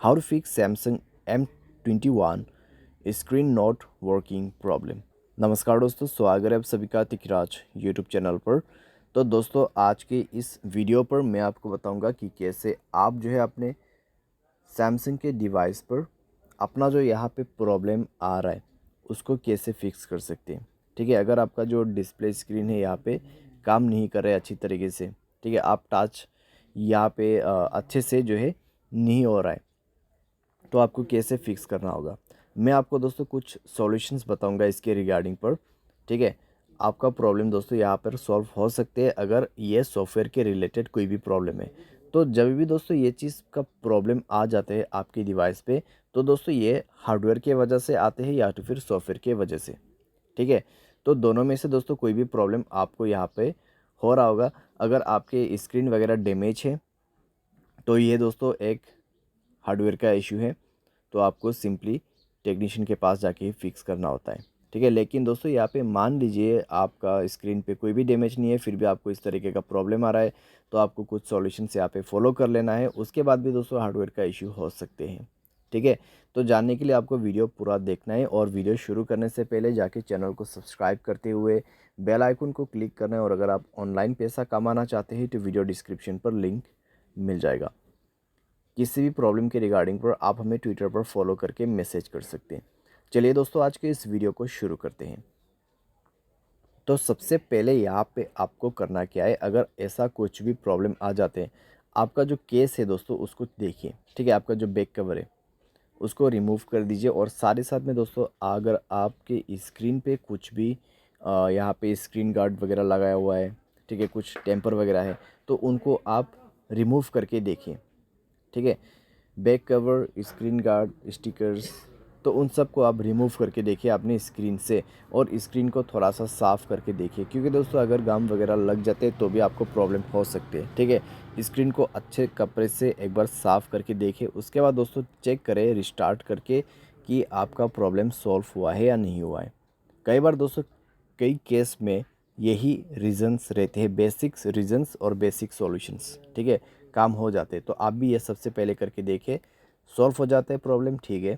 How to fix Samsung M21 screen not working problem. नमस्कार दोस्तों, स्वागत है आप सभी का तिकराज यूट्यूब चैनल पर। तो दोस्तों, आज के इस वीडियो पर मैं आपको बताऊंगा कि कैसे आप जो है अपने सैमसंग के डिवाइस पर अपना जो यहाँ पे प्रॉब्लम आ रहा है उसको कैसे फिक्स कर सकते हैं। ठीक है, अगर आपका जो डिस्प्ले स्क्रीन है यहाँ पे काम नहीं कर रहा है अच्छी तरीके से, ठीक है, आप टच यहाँ पे अच्छे से जो है नहीं हो रहा है, तो आपको कैसे फिक्स करना होगा। मैं आपको दोस्तों कुछ सॉल्यूशंस बताऊंगा इसके रिगार्डिंग पर। ठीक है, आपका प्रॉब्लम दोस्तों यहाँ पर सॉल्व हो सकते हैं अगर ये सॉफ्टवेयर के रिलेटेड कोई भी प्रॉब्लम है। तो जब भी दोस्तों ये चीज़ का प्रॉब्लम आ जाते हैं आपके डिवाइस पे, तो दोस्तों ये हार्डवेयर के वजह से आते हैं या तो फिर सॉफ्टवेयर के वजह से। ठीक है, तो दोनों में से दोस्तों कोई भी प्रॉब्लम आपको यहाँ पे हो रहा होगा। अगर आपके स्क्रीन वगैरह डैमेज है तो ये दोस्तों एक हार्डवेयर का इशू है, तो आपको सिंपली टेक्नीशियन के पास जाके ही फिक्स करना होता है। ठीक है, लेकिन दोस्तों यहाँ पे मान लीजिए आपका स्क्रीन पे कोई भी डैमेज नहीं है, फिर भी आपको इस तरीके का प्रॉब्लम आ रहा है, तो आपको कुछ सॉल्यूशंस यहाँ पे फॉलो कर लेना है। उसके बाद भी दोस्तों हार्डवेयर का इशू हो सकते हैं। ठीक है, तो जानने के लिए आपको वीडियो पूरा देखना है, और वीडियो शुरू करने से पहले जाके चैनल को सब्सक्राइब करते हुए बेल आइकन को क्लिक करना है। और अगर आप ऑनलाइन पैसा कमाना चाहते हैं तो वीडियो डिस्क्रिप्शन पर लिंक मिल जाएगा। किसी भी प्रॉब्लम के रिगार्डिंग पर आप हमें ट्विटर पर फॉलो करके मैसेज कर सकते हैं। चलिए दोस्तों, आज के इस वीडियो को शुरू करते हैं। तो सबसे पहले यहाँ पे आपको करना क्या है, अगर ऐसा कुछ भी प्रॉब्लम आ जाते हैं, आपका जो केस है दोस्तों उसको देखिए। ठीक है, आपका जो बैक कवर है उसको रिमूव कर दीजिए, और साथ ही साथ में दोस्तों अगर आपके स्क्रीन पे कुछ भी यहाँ पे स्क्रीन गार्ड वगैरह लगाया हुआ है, ठीक है, कुछ टेम्पर वगैरह है, तो उनको आप रिमूव करके देखिए। ठीक है, back cover, screen guard, stickers, तो उन सब को आप रिमूव करके देखिए अपनी स्क्रीन से, और स्क्रीन को थोड़ा सा साफ़ करके देखिए, क्योंकि दोस्तों अगर गम वगैरह लग जाते हैं तो भी आपको प्रॉब्लम हो सकती है। ठीक है, स्क्रीन को अच्छे कपड़े से एक बार साफ़ करके देखिए। उसके बाद दोस्तों चेक करें रिस्टार्ट करके कि आपका प्रॉब्लम सॉल्व हुआ है या नहीं हुआ है। कई बार दोस्तों कई केस में यही रीजंस रहते हैं, बेसिक्स रीजंस और बेसिक सॉल्यूशंस। ठीक है, काम हो जाते हैं, तो आप भी ये सबसे पहले करके देखिए। सॉल्व हो जाता है प्रॉब्लम, ठीक है।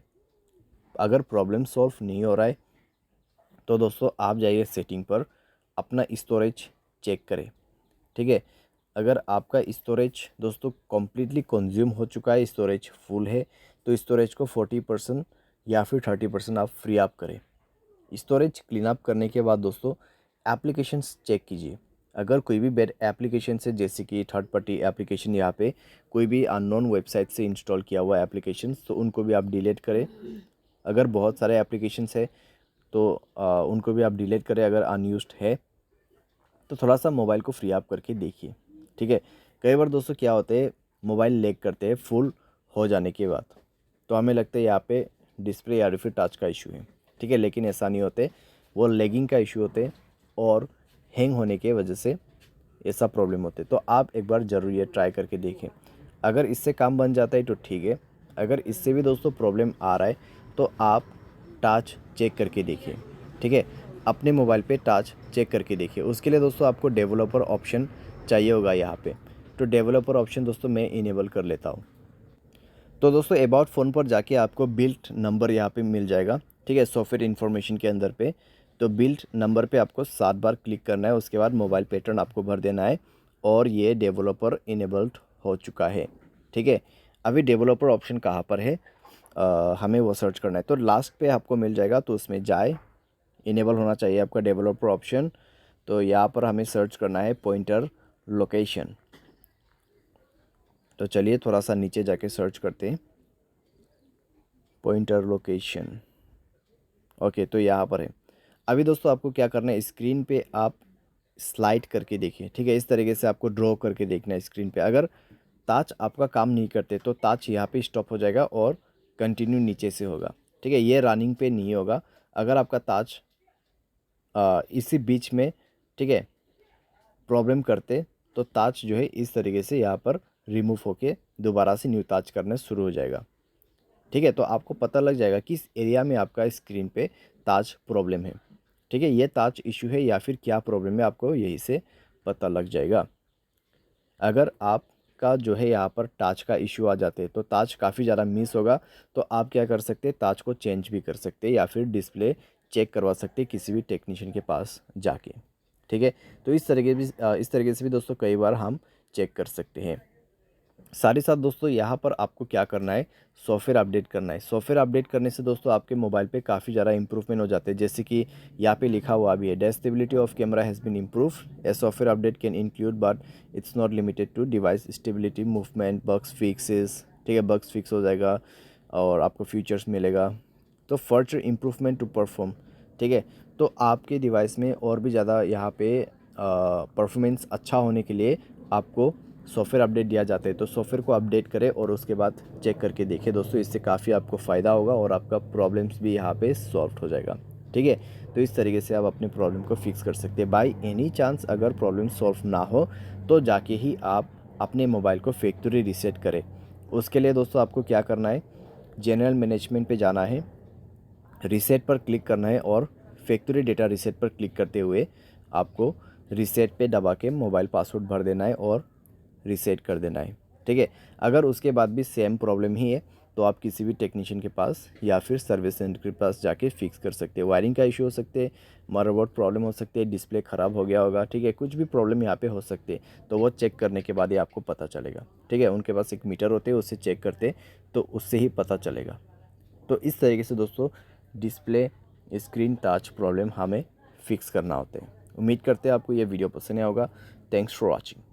अगर प्रॉब्लम सॉल्व नहीं हो रहा है तो दोस्तों आप जाइए सेटिंग पर, अपना स्टोरेज चेक करें। ठीक है, अगर आपका स्टोरेज दोस्तों कम्प्लीटली कंज्यूम हो चुका है, स्टोरेज फुल है, तो स्टोरेज को 40% या फिर 30% आप फ्री अप करें। स्टोरेज क्लीन अप करने के बाद दोस्तों एप्लीकेशंस चेक कीजिए। अगर कोई भी बैड एप्लीकेशन है, जैसे कि थर्ड पार्टी एप्लीकेशन, यहाँ पे कोई भी अननोन वेबसाइट से इंस्टॉल किया हुआ एप्लीकेशंस, तो उनको भी आप डिलीट करें। अगर बहुत सारे एप्लीकेशंस है तो उनको भी आप डिलीट करें। अगर अनयूज्ड है तो थोड़ा सा मोबाइल को फ्री अप करके देखिए। ठीक है, कई बार दोस्तों क्या होते हैं, मोबाइल लैग करते हैं फुल हो जाने के बाद, तो हमें लगता है यहाँ पे डिस्प्ले या फिर टच का इशू है। ठीक है, लेकिन ऐसा नहीं होते, वो लैगिंग का इशू होते हैं, और हैंग होने के वजह से ऐसा प्रॉब्लम होते। तो आप एक बार ज़रूर ये ट्राई करके देखें। अगर इससे काम बन जाता है तो ठीक है, अगर इससे भी दोस्तों प्रॉब्लम आ रहा है तो आप टच चेक करके देखिए। ठीक है, अपने मोबाइल पे टच चेक करके देखिए। उसके लिए दोस्तों आपको डेवलपर ऑप्शन चाहिए होगा यहाँ पे, तो डेवलपर ऑप्शन दोस्तों मैं इनेबल कर लेता हूँ। तो दोस्तों अबाउट फ़ोन पर जाके आपको बिल्ट नंबर यहाँ पे मिल जाएगा। ठीक है, सॉफ्टवेयर इन्फॉर्मेशन के अंदर पे, तो बिल्ट नंबर पे आपको 7 बार क्लिक करना है। उसके बाद मोबाइल पैटर्न आपको भर देना है, और ये डेवलपर इनेबल्ड हो चुका है। ठीक है, अभी डेवलपर ऑप्शन कहाँ पर है, हमें वो सर्च करना है, तो लास्ट पे आपको मिल जाएगा, तो उसमें जाए, इनेबल होना चाहिए आपका डेवलपर ऑप्शन। तो यहाँ पर हमें सर्च करना है पॉइंटर लोकेशन। तो चलिए थोड़ा सा नीचे जाके सर्च करते हैं, पॉइंटर लोकेशन। ओके, तो यहाँ पर है। अभी दोस्तों आपको क्या करना है, स्क्रीन पे आप स्लाइड करके देखिए। ठीक है, इस तरीके से आपको ड्रॉ करके देखना है स्क्रीन पे। अगर ताज आपका काम नहीं करते तो ताज यहाँ पे स्टॉप हो जाएगा और कंटिन्यू नीचे से होगा। ठीक है, ये रनिंग पे नहीं होगा। अगर आपका ताज इसी बीच में, ठीक है, प्रॉब्लम करते तो ताज जो है इस तरीके से यहाँ पर रिमूव होके दोबारा से न्यू ताज करना शुरू हो जाएगा। ठीक है, तो आपको पता लग जाएगा किस एरिया में आपका स्क्रीन पे ताज प्रॉब्लम है। ठीक है, ये ताज इशू है या फिर क्या प्रॉब्लम है, आपको यहीं से पता लग जाएगा। अगर आप का जो है यहाँ पर टाच का इशू आ जाते हैं, तो टाच काफ़ी ज़्यादा मिस होगा। तो आप क्या कर सकते हैं, टाच को चेंज भी कर सकते हैं या फिर डिस्प्ले चेक करवा सकते हैं किसी भी टेक्नीशियन के पास जाके। ठीक है, तो इस तरीके से भी दोस्तों कई बार हम चेक कर सकते हैं। साथ ही साथ दोस्तों यहाँ पर आपको क्या करना है, सॉफ्टवेयर अपडेट करना है। सॉफ्टवेयर अपडेट करने से दोस्तों आपके मोबाइल पे काफ़ी ज़्यादा इंप्रूवमेंट हो जाते हैं। जैसे कि यहाँ पे लिखा हुआ भी है, the stability of camera has been improve. A software update can include but it's not limited to device stability, movement, bugs fixes. ठीक है, बग्स फिक्स हो जाएगा और आपको फीचर्स मिलेगा। तो फर्दर इम्प्रूवमेंट टू परफॉर्म। ठीक है, तो आपके डिवाइस में और भी ज़्यादा यहाँ पे परफॉर्मेंस अच्छा होने के लिए आपको सॉफ्टवेयर अपडेट दिया जाता है। तो सॉफ्टवेयर को अपडेट करें और उसके बाद चेक करके देखें दोस्तों, इससे काफ़ी आपको फ़ायदा होगा और आपका प्रॉब्लम्स भी यहाँ पे सॉल्व हो जाएगा। ठीक है, तो इस तरीके से आप अपने प्रॉब्लम को फिक्स कर सकते हैं। बाय एनी चांस अगर प्रॉब्लम सॉल्व ना हो तो जाके ही आप अपने मोबाइल को फैक्ट्री रीसेट करें। उसके लिए दोस्तों आपको क्या करना है, जनरल मैनेजमेंट पे जाना है, रीसेट पर क्लिक करना है और फैक्ट्री डेटा रीसेट पर क्लिक करते हुए आपको रीसेट पे दबा के मोबाइल पासवर्ड भर देना है और रीसेट कर देना है। ठीक है, अगर उसके बाद भी सेम प्रॉब्लम ही है तो आप किसी भी टेक्नीशियन के पास या फिर सर्विस सेंटर के पास जाके फिक्स कर सकते हैं। वायरिंग का इशू हो सकते हैं, मदरबोर्ड प्रॉब्लम हो सकती है, डिस्प्ले ख़राब हो गया होगा। ठीक है, कुछ भी प्रॉब्लम यहाँ पे हो सकती है, तो वो चेक करने के बाद ही आपको पता चलेगा। ठीक है, उनके पास एक मीटर होते हैं, उससे चेक करते हैं, तो उससे ही पता चलेगा। तो इस तरीके से दोस्तों डिस्प्ले स्क्रीन टच प्रॉब्लम हमें फिक्स करना होता है। उम्मीद करते हैं आपको ये वीडियो पसंद आया होगा। Thanks for watching.